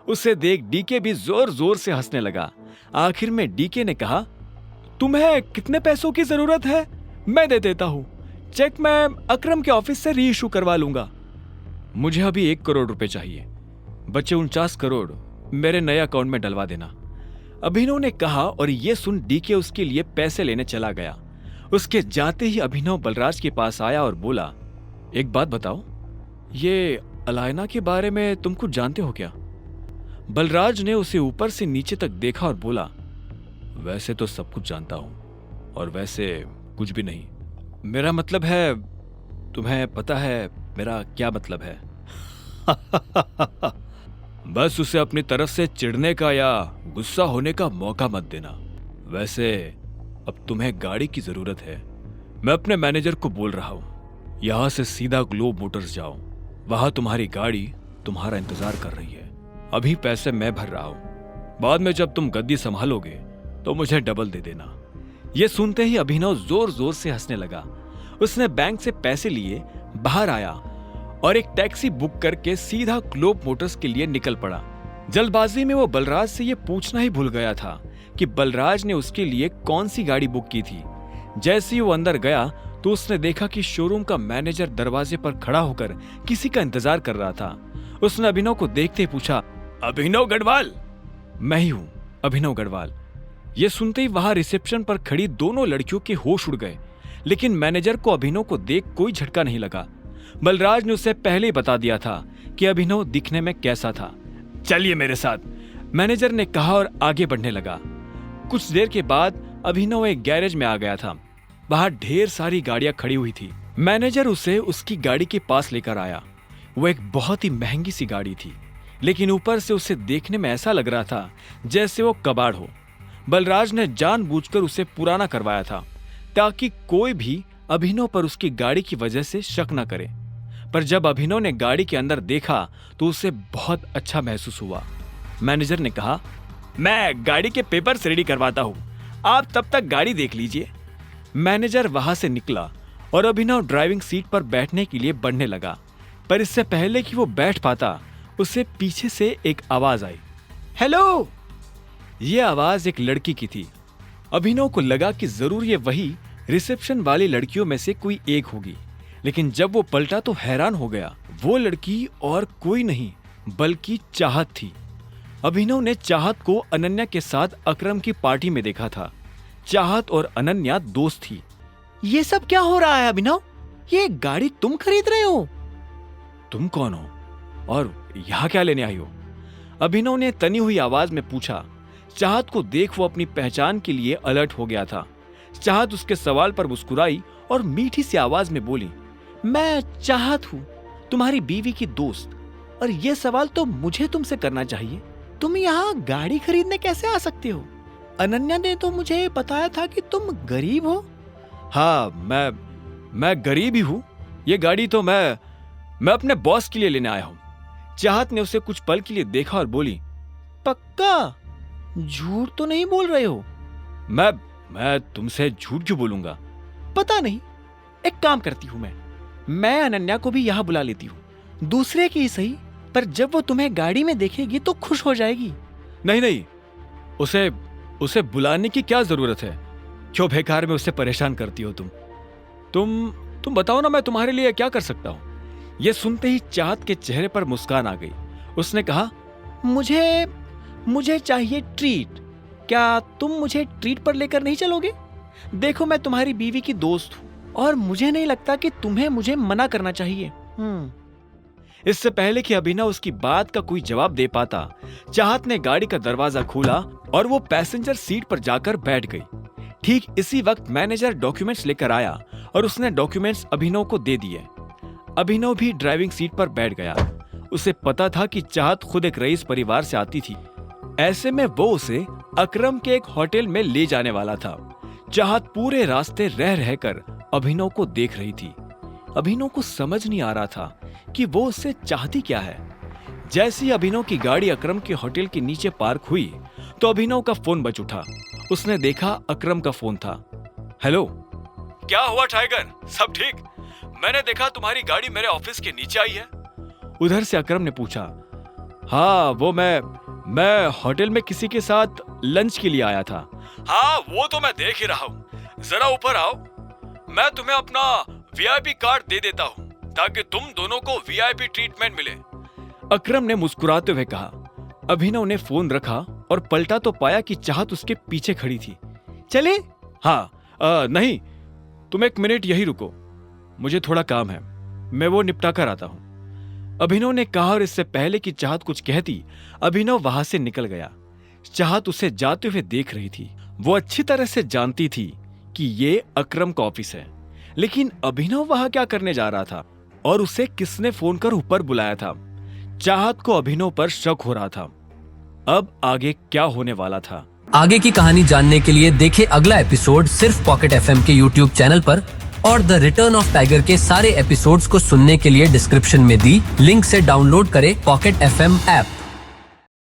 उसे देख डीके भी जोर जोर से हंसने लगा। आखिर में डीके ने कहा, तुम्हें कितने पैसों की जरूरत है? मैं दे देता हूं। चेक मैं अकरम के ऑफिस से री इशू करवा लूंगा। मुझे अभी 1 करोड़ रुपए चाहिए। बचे 49 करोड़ मेरे नए अकाउंट में डलवा देना, अभिनव ने कहा। और ये सुन डीके उसके लिए पैसे लेने चला गया। उसके जाते ही अभिनव बलराज के पास आया और बोला, एक बात बताओ, ये अलायना के बारे में तुम कुछ जानते हो क्या? बलराज ने उसे ऊपर से नीचे तक देखा और बोला, वैसे तो सब कुछ जानता हूं, और वैसे कुछ भी नहीं। मेरा मतलब है, तुम्हें पता है मेरा क्या मतलब है? बस उसे अपनी तरफ से चिढ़ने का या गुस्सा होने का मौका मत देना। वैसे अब तुम्हें गाड़ी की जरूरत है। मैं अपने मैनेजर को बोल रहा हूं, यहां से सीधा ग्लोब मोटर्स जाओ। वहां तुम्हारी गाड़ी तुम्हारा इंतजार कर रही है। अभी पैसे मैं भर रहा हूं, बाद में जब तुम गद्दी संभालोगे तो मुझे डबल दे देना। यह सुनते ही अभिनव जोर जोर से हंसने लगा। उसने बैंक से पैसे लिए बाहर आया और एक टैक्सी बुक करके सीधा ग्लोब मोटर्स के लिए निकल पड़ा। जल्दबाजी में वो बलराज से यह पूछना ही भूल गया था कि बलराज ने उसके लिए कौन सी गाड़ी बुक की थी। जैसे ही वो अंदर गया तो उसने देखा कि शोरूम का मैनेजर दरवाजे पर खड़ा होकर किसी का इंतजार कर रहा था। उसने अभिनव को देखते ही पूछा, अभिनव गढ़वाल? मैं ही हूं, अभिनव गढ़वाल। यह सुनते ही वहां रिसेप्शन पर खड़ी दोनों लड़कियों के होश उड़ गए, लेकिन मैनेजर को अभिनव को देख कोई झटका नहीं लगा। बलराज ने उसे पहले ही बता दिया था कि अभिनव दिखने में कैसा था। चलिए मेरे साथ, मैनेजर ने कहा और आगे बढ़ने लगा। कुछ देर के बाद अभिनव एक गैरेज में आ गया था। बाहर ढेर सारी गाड़ियां खड़ी हुई थी। मैनेजर उसे उसकी गाड़ी के पास लेकर आया। वो एक बहुत ही महंगी सी गाड़ी थी, लेकिन ऊपर से उसे देखने में ऐसा लग रहा था जैसे वो कबाड़ हो। बलराज ने जानबूझकर उसे पुराना करवाया था ताकि कोई भी अभिनव पर उसकी गाड़ी की वजह से शक न करे। पर जब अभिनव ने गाड़ी के अंदर देखा तो उसे बहुत अच्छा महसूस हुआ। मैनेजर ने कहा, मैं गाड़ी के पेपर्स रेडी करवाता हूं, आप तब तक गाड़ी देख लीजिए। मैनेजर वहां से निकला और अभिनव ड्राइविंग सीट पर बैठने के लिए बढ़ने लगा, पर इससे पहले कि वो बैठ पाता उसे पीछे से एक आवाज आई, हेलो। यह आवाज एक लड़की की थी। अभिनव को लगा कि जरूर ये वही रिसेप्शन वाली लड़कियों में से कोई एक होगी, लेकिन जब वो पलटा तो हैरान हो गया। वो लड़की और कोई नहीं बल्कि चाहत थी। अभिनव ने चाहत को अनन्या के साथ अकरम की पार्टी में देखा था। चाहत और अनन्या दोस्त थी। ये सब क्या हो रहा है अभिनव? ये गाड़ी तुम खरीद रहे हो? तुम कौन हो और यहां क्या लेने आई हो? अभिनव ने तनी हुई आवाज में पूछा। चाहत को देख वो अपनी पहचान के लिए अलर्ट हो गया था। चाहत उसके सवाल पर मुस्कुराई और मीठी सी आवाज में बोली, मैं चाहत हूं, तुम्हारी बीवी की दोस्त, और ये सवाल तो मुझे तुमसे करना चाहिए। तुम यहाँ गाड़ी खरीदने कैसे आ सकते हो? अनन्या ने तो मुझे बताया था कि तुम गरीब हो। हाँ, मैं गरीब ही हूँ। ये गाड़ी तो मैं अपने बॉस के लिए लेने आया हूँ। चाहत ने उसे कुछ पल के लिए देखा और बोली, पक्का? झूठ तो नहीं बोल रहे हो? मैं तुमसे झूठ क्यों बोलूंगा? पता नहीं, एक काम करती हूँ, मैं अनन्या को भी यहाँ बुला लेती हूँ, दूसरे की सही, पर जब वो तुम्हें गाड़ी में देखेगी तो खुश हो जाएगी। नहीं, उसे बुलाने की क्या जरूरत है? क्यों बेकार में उसे परेशान करती हो तुम बताओ ना, मैं तुम्हारे लिए क्या कर सकता हूँ? यह सुनते ही चाहत के चेहरे पर मुस्कान आ गई। उसने कहा, मुझे चाहिए ट्रीट। क्या तुम मुझे ट्रीट पर लेकर नहीं चलोगे? देखो, मैं तुम्हारी बीवी की दोस्त हूं और मुझे नहीं लगता कि तुम्हें मुझे मना करना चाहिए। इससे पहले कि अभिनव उसकी बात का कोई जवाब दे पाता, चाहत ने गाड़ी का दरवाजा खोला और वो पैसेंजर सीट पर जाकर बैठ गई। ठीक इसी वक्त मैनेजर डॉक्यूमेंट्स लेकर आया और उसने डॉक्यूमेंट्स अभिनव को दे दिए। अभिनव भी ड्राइविंग सीट पर बैठ गया। उसे पता था कि चाहत खुद एक रईस परिवार से आती थी, ऐसे में वो उसे अकरम के एक होटल में ले जाने वाला था। चाहत पूरे रास्ते रह रहकर अभिनव को देख रही थी। अभिनव को समझ नहीं आ रहा था कि वो उससे चाहती क्या है। जैसे ही अभिनव की गाड़ी अकरम के होटल के नीचे पार्क हुई तो अभिनव का फोन बज उठा। उसने देखा अकरम का फोन था। हेलो, क्या हुआ टाइगर, सब ठीक? मैंने देखा तुम्हारी गाड़ी मेरे ऑफिस के नीचे आई है। उधर से अकरम ने पूछा। हाँ वो मैं होटल में किसी के साथ लंच के लिए आया था। हाँ वो तो मैं देख ही रहा हूँ। जरा ऊपर आओ, मैं तुम्हें अपना वीआईपी कार्ड दे देता हूँ ताकि तुम दोनों को वीआईपी ट्रीटमेंट मिले। अकरम ने मुस्कुराते हुए कहा। अभिनव ने फोन रखा और पलटा तो पाया कि चाहत उसके पीछे खड़ी थी। चले? हाँ नहीं, तुम एक मिनट यही रुको, मुझे थोड़ा काम है, मैं वो निपटा कर आता हूं, अभिनव ने कहा। और इससे पहले कि चाहत कुछ कहती, अभिनव वहां से निकल गया। चाहत उसे जाते हुए देख रही थी। वो अच्छी तरह से जानती थी कि ये अकरम का ऑफिस है, लेकिन अभिनव वहां क्या करने जा रहा था और उसे किसने फोन कर ऊपर बुलाया था। चाहत को अभिनव पर शक हो रहा था। अब आगे क्या होने वाला था? आगे की कहानी जानने के लिए देखें अगला एपिसोड सिर्फ पॉकेट एफएम के यूट्यूब चैनल पर, और द रिटर्न ऑफ टाइगर के सारे एपिसोड्स को सुनने के लिए डिस्क्रिप्शन में दी लिंक से डाउनलोड करें पॉकेट एफएम ऐप।